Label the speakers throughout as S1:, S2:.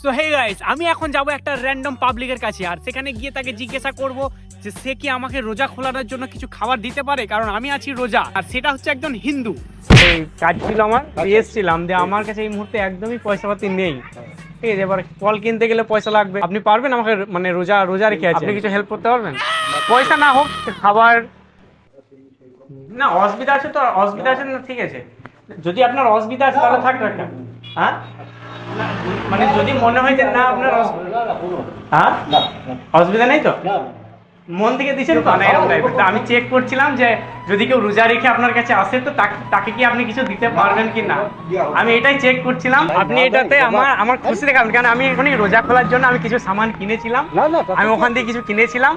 S1: So hey guys, আমি এখন যাব একটা র্যান্ডম পাবলিকের কাছে, আর সেখানে গিয়ে তাকে জিজ্ঞাসা করব যে সে কি আমাকে রোজা খোলানোর জন্য কিছু খাবার দিতে পারে, কারণ আমি আছি রোজা আর সেটা হচ্ছে একজন হিন্দু। এই কাজ ছিল আমার, এসেছিলাম যে আমার কাছে এই মুহূর্তে একদমই পয়সা পাতি নেই, ঠিক আছে। এবার ফল কিনতে গেলে পয়সা লাগবে, আপনি পারবেন আমাকে, মানে রোজা রেখে আছে, আপনি কিছু হেল্প করতে পারবেন? পয়সা না হোক, খাবার না, অসুবিধা আছে তো, অসুবিধা আছে না, ঠিক আছে। যদি আপনার অসুবিধা আছে তাহলে থাক রাখা, হ্যাঁ, মানে যদি মনে হয় যে না আপনার হ্যাঁ অসুবিধা নেই তো, মন থেকে দিচ্ছেন তো না এরকম টাইপের। তো আমি চেক করছিলাম যে যদি কেউ রোজা রেখে আপনার কাছে আসে তো তাকে কি আপনি কিছু দিতে পারবেন কি না, আমি এটাই চেক করছিলাম। আপনি এটাতে আমার খুশি দেখাবেন, কারণ আমি এখনই রোজা খোলার জন্য আমি কিছু সামান কিনেছিলাম, আমি ওখান থেকে কিছু কিনেছিলাম,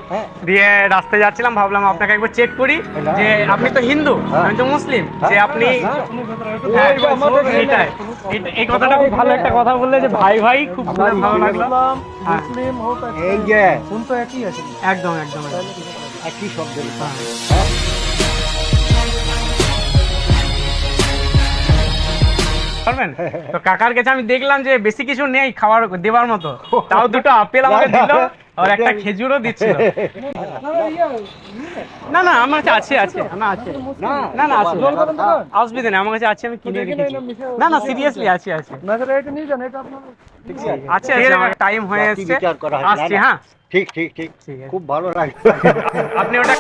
S1: দিয়ে রাস্তায় যাচ্ছিলাম, ভাবলাম আপনাকে একবার চেক করি যে আপনি তো হিন্দু, আমি তো মুসলিম, যে আপনি এটাই, এই কথাটা খুব ভালো একটা কথা বললে যে ভাই ভাই, খুব ভালো লাগলো।
S2: মুসলিম হোক এই যে কোন তো একই আছে,
S1: একদম একদম
S2: একই শব্দ।
S1: পারবেন তো? কাকার কাছে আমি দেখলাম যে বেশি কিছু নেই খাবার দেওয়ার মতো, তাও দুটো আপেল আমাকে দিল আর একটা খেজুরও দিচ্ছিল। না না, আমার কাছে আছে, না আছে, না না আছে, অসুবিধা নেই, আমার কাছে আছে, আমি কিনে রেখেছি। না না, সিরিয়াসলি আছে আছে আছে, টাইম হয়ে এসছে, আসছি, হ্যাঁ
S2: ঠিক ঠিক ঠিক, খুব ভালো লাগে।
S1: আপনি ওটা